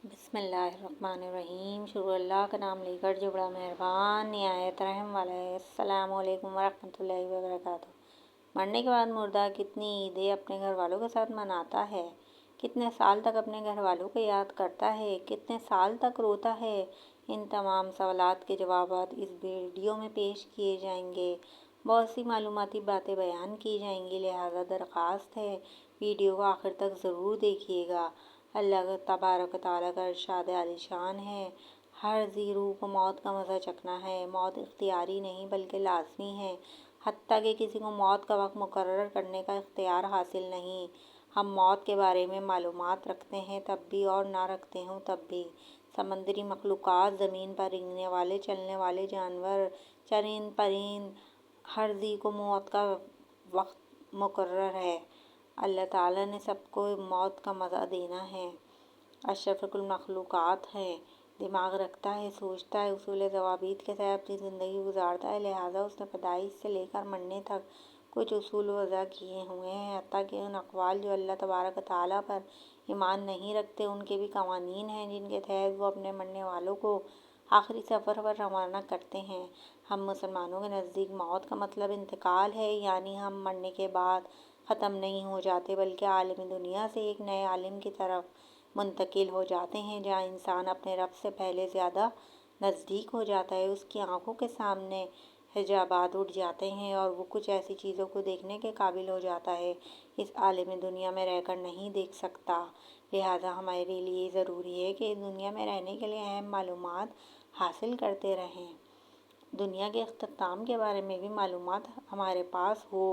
بسم اللہ الرحمن الرحیم۔ شروع اللہ کا نام لے کر جو بڑا مہربان نہایت رحم والا ہے۔ السلام علیکم ورحمۃ اللہ وبرکاتہ۔ مرنے کے بعد مردہ کتنی عیدیں اپنے گھر والوں کے ساتھ مناتا ہے، کتنے سال تک اپنے گھر والوں کو یاد کرتا ہے، کتنے سال تک روتا ہے، ان تمام سوالات کے جوابات اس ویڈیو میں پیش کیے جائیں گے۔ بہت سی معلوماتی باتیں بیان کی جائیں گی، لہٰذا درخواست ہے ویڈیو کو آخر تک ضرور دیکھیے گا۔ اللہ تبارک و تعالیٰ کا ارشاد عالی شان ہے، ہر ذی روح کو موت کا مزہ چکھنا ہے۔ موت اختیاری نہیں بلکہ لازمی ہے، حتیٰ کہ کسی کو موت کا وقت مقرر کرنے کا اختیار حاصل نہیں۔ ہم موت کے بارے میں معلومات رکھتے ہیں تب بھی اور نہ رکھتے ہوں تب بھی۔ سمندری مخلوقات، زمین پر رینگنے والے چلنے والے جانور، چرند پرند، ہر ذی کو موت کا وقت مقرر ہے۔ اللہ تعالیٰ نے سب کو موت کا مزہ دینا ہے۔ اشرف المخلوقات ہے، دماغ رکھتا ہے، سوچتا ہے، اصول ضوابط کے تحت اپنی زندگی گزارتا ہے، لہٰذا اس نے پیدائش سے لے کر مرنے تک کچھ اصول وضع کیے ہوئے ہیں، حتیٰ کہ ان اقوال جو اللہ تبارک و تعالیٰ پر ایمان نہیں رکھتے ان کے بھی قوانین ہیں جن کے تحت وہ اپنے مرنے والوں کو آخری سفر پر روانہ کرتے ہیں۔ ہم مسلمانوں کے نزدیک موت کا مطلب انتقال ہے، یعنی ہم مرنے کے بعد ختم نہیں ہو جاتے بلکہ عالم دنیا سے ایک نئے عالم کی طرف منتقل ہو جاتے ہیں، جہاں انسان اپنے رب سے پہلے زیادہ نزدیک ہو جاتا ہے۔ اس کی آنکھوں کے سامنے حجابات اٹھ جاتے ہیں اور وہ کچھ ایسی چیزوں کو دیکھنے کے قابل ہو جاتا ہے اس عالم دنیا میں رہ کر نہیں دیکھ سکتا۔ لہٰذا ہمارے لیے ضروری ہے کہ دنیا میں رہنے کے لیے اہم معلومات حاصل کرتے رہیں۔ دنیا کے اختتام کے بارے میں بھی معلومات ہمارے پاس ہو،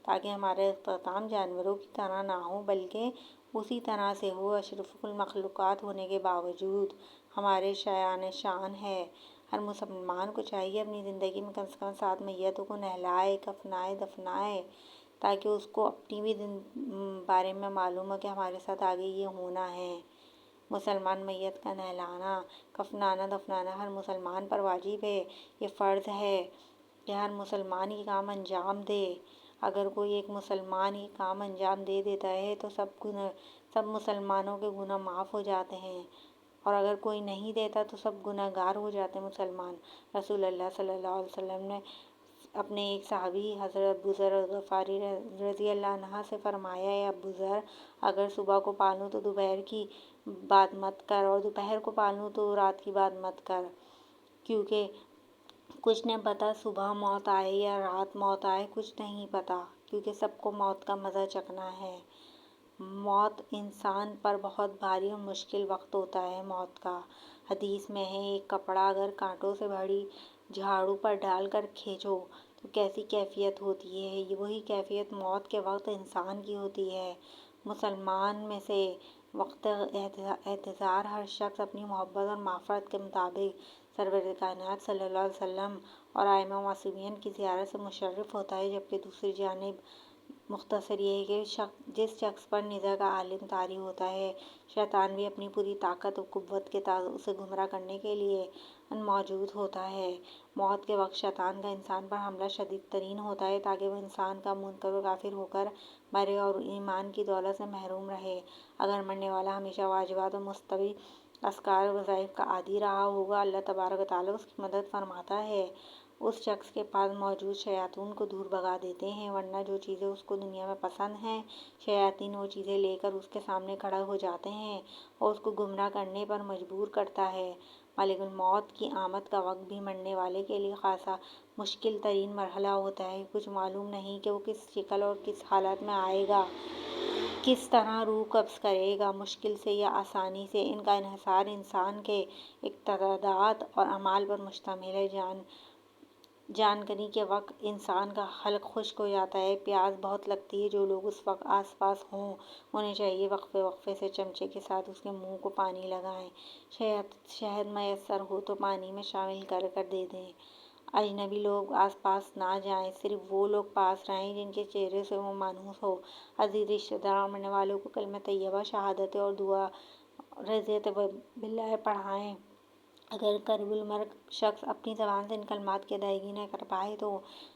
تاکہ ہمارا اختتام جانوروں کی طرح نہ ہو بلکہ اسی طرح سے ہو۔ اشرف المخلوقات ہونے کے باوجود ہمارے شایان شان ہے۔ ہر مسلمان کو چاہیے اپنی زندگی میں کم سے کم 7 میتوں کو نہلائے، کفنائے، دفنائے، تاکہ اس کو اپنی بھی بارے میں معلوم ہو کہ ہمارے ساتھ آگے یہ ہونا ہے۔ مسلمان میت کا نہلانا، کفنانا، دفنانا ہر مسلمان پر واجب ہے۔ یہ فرض ہے کہ ہر مسلمان یہ کام انجام دے۔ اگر کوئی ایک مسلمان یہ کام انجام دے دیتا ہے تو سب مسلمانوں کے گناہ معاف ہو جاتے ہیں، اور اگر کوئی نہیں دیتا تو سب گناہ گار ہو جاتے ہیں مسلمان۔ رسول اللہ صلی اللہ علیہ وسلم نے اپنے ایک صحابی حضرت ابو ذر غفاری رضی اللہ عنہ سے فرمایا، اے ابو ذر، اگر صبح کو پالوں تو دوپہر کی بات مت کر، اور دوپہر کو پالوں تو رات کی بات مت کر، کیونکہ کچھ نہیں پتہ صبح موت آئے یا رات موت آئے، کچھ نہیں پتہ، کیونکہ سب کو موت کا مزہ چکھنا ہے۔ موت انسان پر بہت بھاری اور مشکل وقت ہوتا ہے موت کا۔ حدیث میں ہے، ایک کپڑا اگر کانٹوں سے بھری جھاڑو پر ڈال کر کھینچو تو کیسی کیفیت ہوتی ہے، وہی کیفیت موت کے وقت انسان کی ہوتی ہے۔ مسلمان میں سے وقت اعتذار ہر شخص اپنی محبت اور معرفت کے مطابق سرور کائنات صلی اللہ علیہ وسلم اور ائمہ معصومین کی زیارت سے مشرف ہوتا ہے، جبکہ دوسری جانب مختصر یہ ہے کہ جس شخص پر نزا کا عالم طاری ہوتا ہے، شیطان بھی اپنی پوری طاقت و قوت کے ساتھ اسے گمراہ کرنے کے لیے موجود ہوتا ہے۔ موت کے وقت شیطان کا انسان پر حملہ شدید ترین ہوتا ہے تاکہ وہ انسان کا منکر و کافر ہو کر مرے اور ایمان کی دولت سے محروم رہے۔ اگر مرنے والا ہمیشہ واجبات و مستحب اذکار و وظائف کا عادی رہا ہوگا، اللہ تبارک و تعالیٰ اس کی مدد فرماتا ہے، اس شخص کے پاس موجود شیاطین کو دور بھگا دیتے ہیں، ورنہ جو چیزیں اس کو دنیا میں پسند ہیں، شیاطین وہ چیزیں لے کر اس کے سامنے کھڑا ہو جاتے ہیں اور اس کو گمراہ کرنے پر مجبور کرتا ہے۔ ملک الموت کی آمد کا وقت بھی مرنے والے کے لیے خاصا مشکل ترین مرحلہ ہوتا ہے۔ کچھ معلوم نہیں کہ وہ کس شکل اور کس حالت میں آئے گا، کس طرح روح قبض کرے گا، مشکل سے یا آسانی سے۔ ان کا انحصار انسان کے اقتدارات اور اعمال پر مشتمل ہے۔ جانکنی کے وقت انسان کا حلق خشک ہو جاتا ہے، پیاس بہت لگتی ہے۔ جو لوگ اس وقت آس پاس ہوں انہیں چاہیے وقفے وقفے سے چمچے کے ساتھ اس کے منہ کو پانی لگائیں، شہد میسر ہو تو پانی میں شامل کر کر دے دیں۔ اجنبی لوگ آس پاس نہ جائیں، صرف وہ لوگ پاس رہیں جن کے چہرے سے وہ مانوس ہو۔ عزیز رشتہ دار اور مرنے والوں کو کلمہ طیبہ، شہادت اور دعا رضیت باللہ پڑھائیں۔ اگر قریب المرگ شخص اپنی زبان سے ان کلمات کی ادائیگی نہ کر پائے تو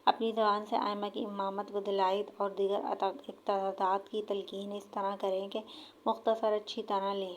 اپنی زبان سے ائمہ کی امامت و دلائل اور دیگر اقتدارات کی تلقین اس طرح کریں کہ مختصر اچھی طرح لیں۔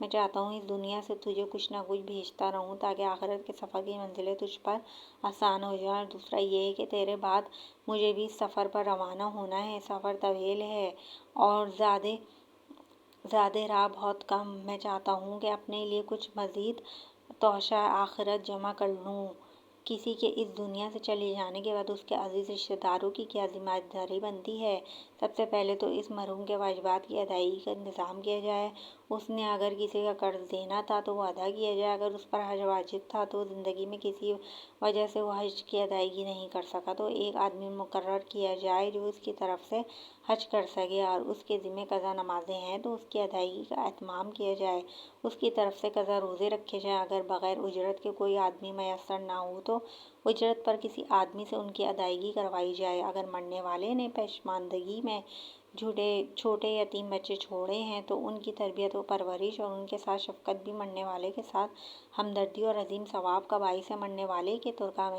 میں چاہتا ہوں اس دنیا سے تجھے کچھ نہ کچھ بھیجتا رہوں تاکہ آخرت کے سفر کی منزلیں تجھ پر آسان ہو جائیں، اور دوسرا یہ ہے کہ تیرے بعد مجھے بھی اس سفر پر روانہ ہونا ہے۔ سفر طویل ہے اور زیادہ راہ بہت کم۔ میں چاہتا ہوں کہ اپنے لیے کچھ مزید توشہ آخرت جمع کر لوں۔ کسی کے اس دنیا سے چلے جانے کے بعد اس کے عزیز رشتہ داروں کی کیا ذمہ داری بنتی ہے؟ سب سے پہلے تو اس مرحوم کے واجبات کی ادائیگی کا انتظام کیا جائے۔ اس نے اگر کسی کا قرض دینا تھا تو وہ ادا کیا جائے۔ اگر اس پر حج واجب تھا تو زندگی میں کسی وجہ سے وہ حج کی ادائیگی نہیں کر سکا تو ایک آدمی مقرر کیا جائے جو اس کی طرف سے حج کر سکے، اور اس کے ذمہ قضا نمازیں ہیں تو اس کی ادائیگی کا اہتمام کیا جائے۔ اس کی طرف سے قضا روزے رکھے جائیں۔ اگر بغیر اجرت کے کوئی آدمی میسر نہ ہو تو اجرت پر کسی آدمی سے ان کی ادائیگی کروائی جائے۔ اگر مرنے والے نے پشماندگی میں چھوٹے یتیم بچے چھوڑے ہیں تو ان کی تربیت و پرورش اور ان کے ساتھ شفقت بھی مرنے والے کے ساتھ ہمدردی اور عظیم ثواب کا باعث ہے۔ مرنے والے کے ترکہ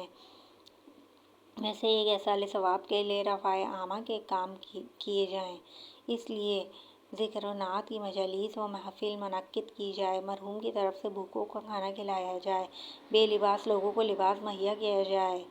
میں سے ایک ایصال ثواب کے لیے رفع عامہ کے کام کیے جائیں۔ اس لیے ذکر و نعت کی مجالس و محافل منعقد کی جائے، مرحوم کی طرف سے بھوکوں کو کھانا کھلایا جائے، بے لباس لوگوں کو لباس مہیا کیا جائے،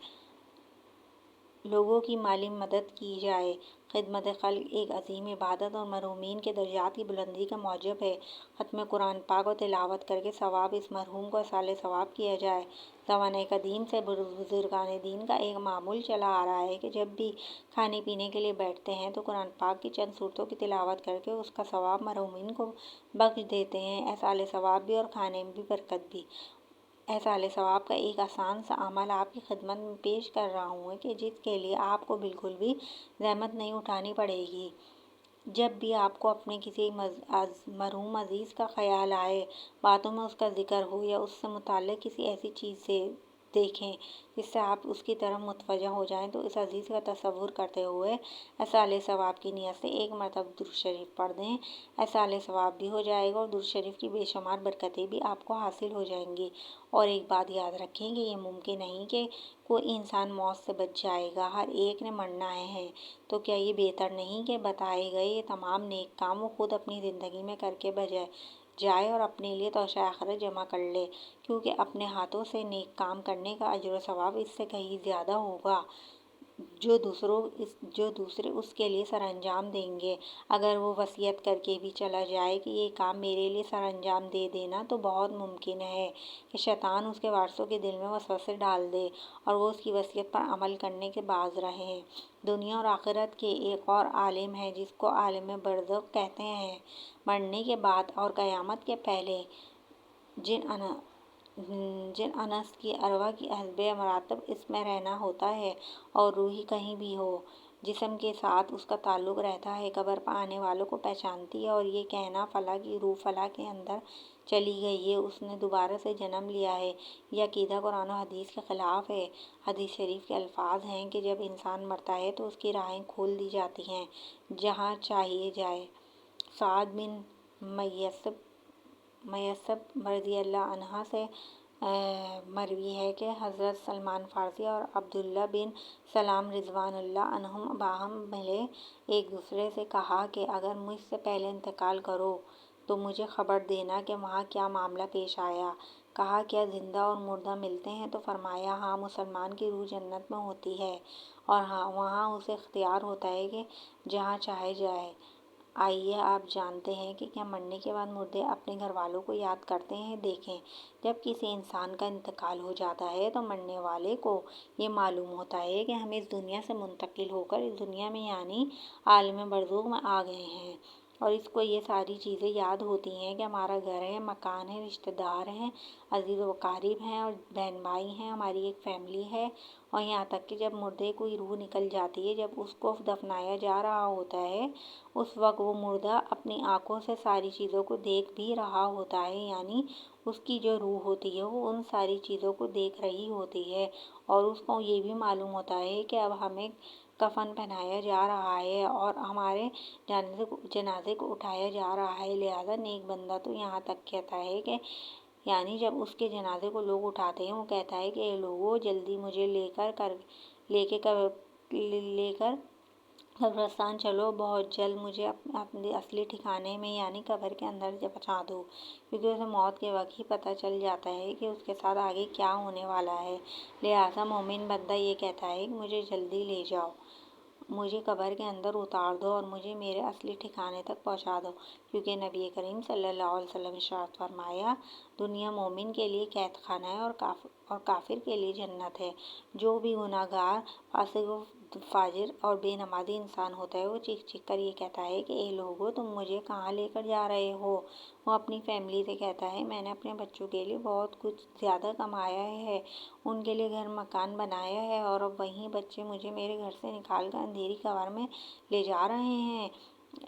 لوگوں کی مالی مدد کی جائے۔ خدمت خلق ایک عظیم عبادت اور مرحومین کے درجات کی بلندی کا موجب ہے۔ ختم قرآن پاک و تلاوت کر کے ثواب اس مرحوم کو ایصال ثواب کیا جائے۔ زمانہ قدیم سے بزرگان دین کا ایک معمول چلا آ رہا ہے کہ جب بھی کھانے پینے کے لیے بیٹھتے ہیں تو قرآن پاک کی چند صورتوں کی تلاوت کر کے اس کا ثواب مرحومین کو بخش دیتے ہیں۔ ایصال ثواب بھی اور کھانے میں بھی برکت بھی۔ ایصال ثواب کا ایک آسان سا عمل آپ کی خدمت میں پیش کر رہا ہوں کہ جس کے لیے آپ کو بالکل بھی زحمت نہیں اٹھانی پڑے گی۔ جب بھی آپ کو اپنے کسی مرحوم عزیز کا خیال آئے، باتوں میں اس کا ذکر ہو یا اس سے متعلق کسی ایسی چیز سے دیکھیں جس سے آپ اس کی طرف متوجہ ہو جائیں تو اس عزیز کا تصور کرتے ہوئے ایصال ثواب کی نیت سے ایک مرتبہ درود شریف پڑھ دیں۔ ایصال ثواب بھی ہو جائے گا اور درود شریف کی بے شمار برکتیں بھی آپ کو حاصل ہو جائیں گی۔ اور ایک بات یاد رکھیں کہ یہ ممکن نہیں کہ کوئی انسان موت سے بچ جائے گا، ہر ایک نے مرنا ہے۔ تو کیا یہ بہتر نہیں کہ بتائے گئے یہ تمام نیک کام وہ خود اپنی زندگی میں کر کے جائے اور اپنے لیے توشہ آخرت جمع کر لے، کیونکہ اپنے ہاتھوں سے نیک کام کرنے کا اجر و ثواب اس سے کہیں زیادہ ہوگا جو دوسرے اس کے لیے سر انجام دیں گے۔ اگر وہ وصیت کر کے بھی چلا جائے کہ یہ کام میرے لیے سر انجام دے دینا تو بہت ممکن ہے کہ شیطان اس کے وارثوں کے دل میں وسوسے ڈال دے اور وہ اس کی وصیت پر عمل کرنے کے باز رہیں۔ دنیا اور آخرت کے ایک اور عالم ہے جس کو عالم برزخ کہتے ہیں۔ مرنے کے بعد اور قیامت کے پہلے جن انس کی ارواح کی حسب مراتب اس میں رہنا ہوتا ہے اور روح کہیں بھی ہو، جسم کے ساتھ اس کا تعلق رہتا ہے، قبر پر آنے والوں کو پہچانتی ہے اور یہ کہنا فلاں کی روح فلاں کے اندر چلی گئی ہے، اس نے دوبارہ سے جنم لیا ہے، یہ عقیدہ قرآن و حدیث کے خلاف ہے۔ حدیث شریف کے الفاظ ہیں کہ جب انسان مرتا ہے تو اس کی راہیں کھول دی جاتی ہیں جہاں چاہیے جائے۔ سعد بن میسب رضی اللہ عنہ سے مروی ہے کہ حضرت سلمان فارسی اور عبداللہ بن سلام رضوان اللہ عنہم باہم ملے، ایک دوسرے سے کہا کہ اگر مجھ سے پہلے انتقال کرو تو مجھے خبر دینا کہ وہاں کیا معاملہ پیش آیا۔ کہا کیا زندہ اور مردہ ملتے ہیں؟ تو فرمایا ہاں، مسلمان کی روح جنت میں ہوتی ہے اور ہاں وہاں اسے اختیار ہوتا ہے کہ جہاں چاہے جائے۔ آئیے آپ جانتے ہیں کہ کیا مرنے کے بعد مردے اپنے گھر والوں کو یاد کرتے ہیں؟ دیکھیں، جب کسی انسان کا انتقال ہو جاتا ہے تو مرنے والے کو یہ معلوم ہوتا ہے کہ ہم اس دنیا سے منتقل ہو کر اس دنیا میں یعنی عالم برزخ میں آ گئے ہیں، اور اس کو یہ ساری چیزیں یاد ہوتی ہیں کہ ہمارا گھر ہے، مکان ہے، رشتہ دار ہیں، عزیز و اقارب ہیں اور بہن بھائی ہیں، ہماری ایک فیملی ہے، اور یہاں تک کہ جب مردے کی روح نکل جاتی ہے، جب اس کو دفنایا جا رہا ہوتا ہے، اس وقت وہ مردہ اپنی آنکھوں سے ساری چیزوں کو دیکھ بھی رہا ہوتا ہے، یعنی اس کی جو روح ہوتی ہے وہ ان ساری چیزوں کو دیکھ رہی ہوتی ہے، اور اس کو یہ بھی معلوم ہوتا ہے کہ اب ہمیں کفن پہنایا جا رہا ہے اور ہمارے جنازے کو اٹھایا جا رہا ہے۔ لہذا نیک بندہ تو یہاں تک کہتا ہے کہ یعنی جب اس کے جنازے کو لوگ اٹھاتے ہیں وہ کہتا ہے کہ اے لوگو، جلدی مجھے لے کر قبرستان چلو، بہت جلد مجھے اپنے اصلی ٹھکانے میں یعنی قبر کے اندر پہنچا دو، کیونکہ اسے موت کے وقت ہی پتہ چل جاتا ہے کہ اس کے ساتھ آگے کیا ہونے والا ہے۔ لہٰذا مومن بندہ یہ کہتا ہے کہ مجھے جلدی لے جاؤ، مجھے قبر کے اندر اتار دو اور مجھے میرے اصلی ٹھکانے تک پہنچا دو، کیونکہ نبی کریم صلی اللہ علیہ وسلم نے ارشاد فرمایا، دنیا مومن کے لیے قید خانہ ہے اور کافر کے لیے جنت ہے۔ جو بھی گناہ گار، فاسق و فاجر اور بے نمازی انسان ہوتا ہے، وہ چیخ چیخ کر یہ کہتا ہے کہ اے لوگو، تم مجھے کہاں لے کر جا رہے ہو؟ وہ اپنی فیملی سے کہتا ہے، میں نے اپنے بچوں کے لیے بہت کچھ زیادہ کمایا ہے، ان کے لیے گھر مکان بنایا ہے، اور اب وہیں بچے مجھے میرے گھر سے نکال کر اندھیری قبر میں لے جا رہے ہیں۔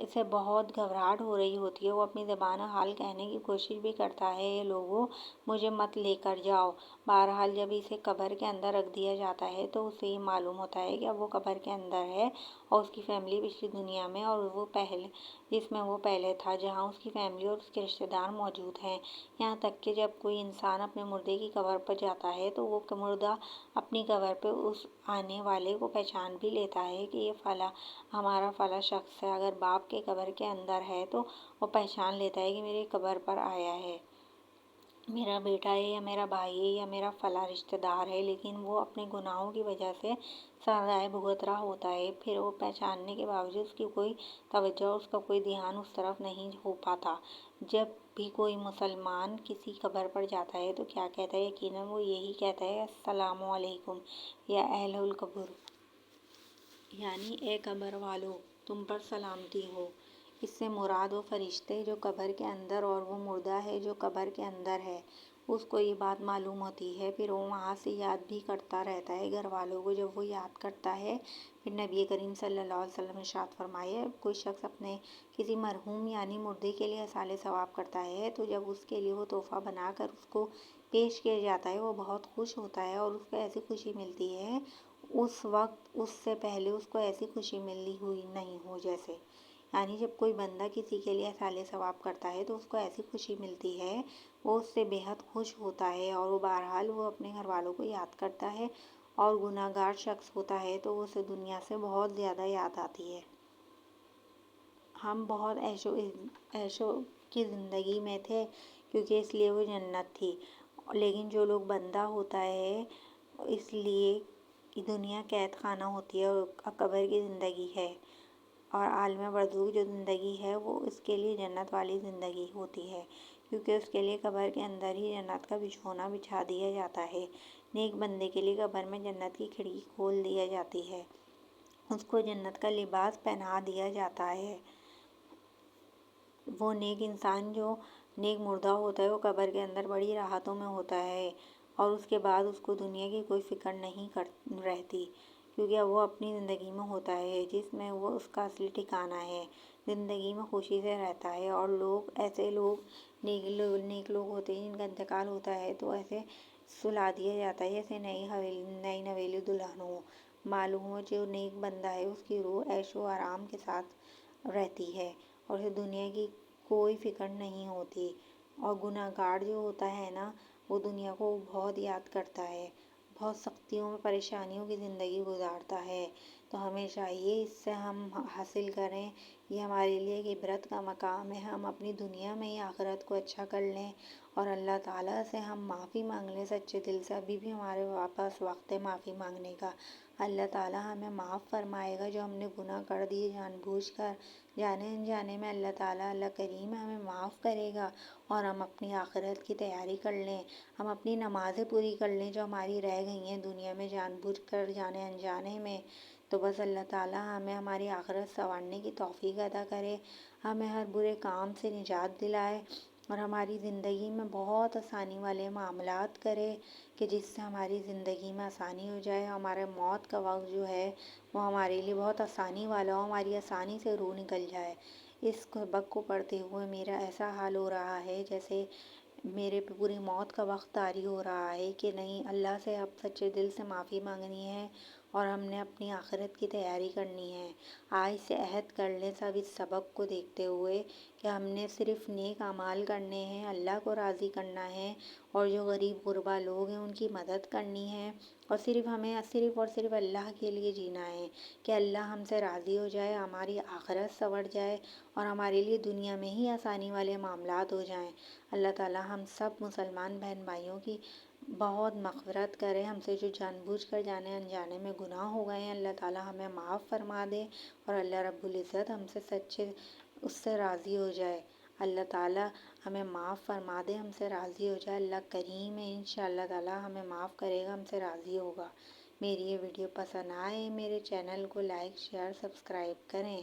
اسے بہت گھبراہٹ ہو رہی ہوتی ہے، وہ اپنی زبان حال کہنے کی کوشش بھی کرتا ہے، اے لوگو، مجھے مت لے کر جاؤ۔ بہرحال جب اسے قبر کے اندر رکھ دیا جاتا ہے تو اسے یہ معلوم ہوتا ہے کہ اب وہ قبر کے اندر ہے، اور اس کی فیملی پچھلی دنیا میں، اور وہ پہلے جس میں وہ پہلے تھا، جہاں اس کی فیملی اور اس کے رشتہ دار موجود ہیں۔ یہاں تک کہ جب کوئی انسان اپنے مردے کی قبر پر جاتا ہے تو وہ مردہ اپنی قبر پہ اس آنے والے کو پہچان بھی لیتا ہے کہ یہ فلاں ہمارا فلاں شخص ہے۔ اگر باپ کے قبر کے اندر ہے تو وہ پہچان لیتا ہے کہ میری قبر پر آیا ہے، میرا بیٹا ہے یا میرا بھائی ہے یا میرا فلاں رشتہ دار ہے، لیکن وہ اپنے گناہوں کی وجہ سے سزائے بھگت رہا ہوتا ہے، پھر وہ پہچاننے کے باوجود اس کی کوئی توجہ، اس کا کوئی دھیان اس طرف نہیں ہو پاتا۔ جب بھی کوئی مسلمان کسی قبر پر جاتا ہے تو کیا کہتا ہے؟ یقیناً وہ یہی کہتا ہے، السلام علیکم یا اہل القبور، یعنی اے قبر والو، تم پر سلامتی ہو۔ اس سے مراد وہ فرشتے جو قبر کے اندر اور وہ مردہ ہے جو قبر کے اندر ہے، اس کو یہ بات معلوم ہوتی ہے، پھر وہ وہاں سے یاد بھی کرتا رہتا ہے گھر والوں کو۔ جب وہ یاد کرتا ہے، پھر نبی کریم صلی اللہ علیہ وسلم نے ارشاد فرمایا، کوئی شخص اپنے کسی مرحوم یعنی مردے کے لیے ایصال ثواب کرتا ہے تو جب اس کے لیے وہ تحفہ بنا کر اس کو پیش کیا جاتا ہے، وہ بہت خوش ہوتا ہے اور اس کو ایسی خوشی ملتی ہے اس وقت اس سے پہلے اس کو ایسی خوشی ملی ہوئی نہیں ہو جیسے، یعنی جب کوئی بندہ کسی کے لیے ایصال ثواب کرتا ہے تو اس کو ایسی خوشی ملتی ہے، وہ اس سے بے حد خوش ہوتا ہے، اور وہ بہرحال وہ اپنے گھر والوں کو یاد کرتا ہے، اور گناہ گار شخص ہوتا ہے تو اسے دنیا سے بہت زیادہ یاد آتی ہے۔ ہم بہت عیشو کی زندگی میں تھے، کیونکہ اس لیے وہ جنت تھی، لیکن جو لوگ بندہ ہوتا ہے اس لیے کہ دنیا قید خانہ ہوتی ہے اور قبر کی زندگی ہے، اور عالم برزخ جو زندگی ہے وہ اس کے لیے جنت والی زندگی ہوتی ہے، کیونکہ اس کے لیے قبر کے اندر ہی جنت کا بچھونا بچھا دیا جاتا ہے۔ نیک بندے کے لیے قبر میں جنت کی کھڑکی کھول دیا جاتی ہے، اس کو جنت کا لباس پہنا دیا جاتا ہے۔ وہ نیک انسان جو نیک مردہ ہوتا ہے وہ قبر کے اندر بڑی راحتوں میں ہوتا ہے، اور اس کے بعد اس کو دنیا کی کوئی فکر نہیں رہتی، کیونکہ وہ اپنی زندگی میں ہوتا ہے جس میں وہ اس کا اصلی ٹھکانہ ہے، زندگی میں خوشی سے رہتا ہے۔ اور ایسے لوگ نیک لوگ ہوتے ہیں جن کا انتقال ہوتا ہے تو ایسے سلا دیا جاتا ہے جیسے نئی نویلی دلہن ہو، معلوم ہو جو نیک بندہ ہے اس کی روح عیش و آرام کے ساتھ رہتی ہے اور اسے دنیا کی کوئی فکر نہیں ہوتی، اور گناہ گار جو ہوتا ہے نا، وہ دنیا کو بہت یاد کرتا ہے، بہت سختیوں میں پریشانیوں کی زندگی گزارتا ہے۔ تو ہمیں چاہیے اس سے ہم حاصل کریں، یہ ہمارے لیے ایک عبرت کا مقام ہے، ہم اپنی دنیا میں ہی آخرت کو اچھا کر لیں اور اللہ تعالیٰ سے ہم معافی مانگ لیں سچے دل سے۔ ابھی بھی ہمارے پاس وقت ہے معافی مانگنے کا، اللہ تعالیٰ ہمیں معاف فرمائے گا، جو ہم نے گناہ کر دیے جان بوجھ کر جانے انجانے میں، اللہ تعالیٰ اللہ کریم ہمیں معاف کرے گا، اور ہم اپنی آخرت کی تیاری کر لیں، ہم اپنی نمازیں پوری کر لیں جو ہماری رہ گئی ہیں دنیا میں جان بوجھ کر جانے انجانے میں، تو بس اللہ تعالیٰ ہمیں ہماری آخرت سنوارنے کی توفیق عطا کرے، ہمیں ہر برے کام سے نجات دلائے، اور ہماری زندگی میں بہت آسانی والے معاملات کرے کہ جس سے ہماری زندگی میں آسانی ہو جائے، ہمارے موت کا وقت جو ہے وہ ہمارے لیے بہت آسانی والا ہو، ہماری آسانی سے روح نکل جائے۔ اس سبق کو پڑھتے ہوئے میرا ایسا حال ہو رہا ہے جیسے میرے پہ پوری موت کا وقت طاری ہو رہا ہے کہ نہیں، اللہ سے اب سچے دل سے معافی مانگنی ہے اور ہم نے اپنی آخرت کی تیاری کرنی ہے۔ آج سے عہد کر لیں سب اس سبق کو دیکھتے ہوئے کہ ہم نے صرف نیک اعمال کرنے ہیں، اللہ کو راضی کرنا ہے، اور جو غریب غربا لوگ ہیں ان کی مدد کرنی ہے، اور صرف اللہ کے لیے جینا ہے کہ اللہ ہم سے راضی ہو جائے، ہماری آخرت سنور جائے اور ہمارے لیے دنیا میں ہی آسانی والے معاملات ہو جائیں۔ اللہ تعالیٰ ہم سب مسلمان بہن بھائیوں کی بہت مغفرت کرے، ہم سے جو جان بوجھ کر جانے انجانے میں گناہ ہو گئے ہیں اللہ تعالیٰ ہمیں معاف فرما دے، اور اللہ رب العزت ہم سے سچے اس سے راضی ہو جائے۔ اللہ تعالیٰ ہمیں معاف فرما دے، ہم سے راضی ہو جائے۔ اللہ کریم ہے، انشاءاللہ تعالیٰ ہمیں معاف کرے گا، ہم سے راضی ہوگا۔ میری یہ ویڈیو پسند آئے میرے چینل کو لائک شیئر سبسکرائب کریں۔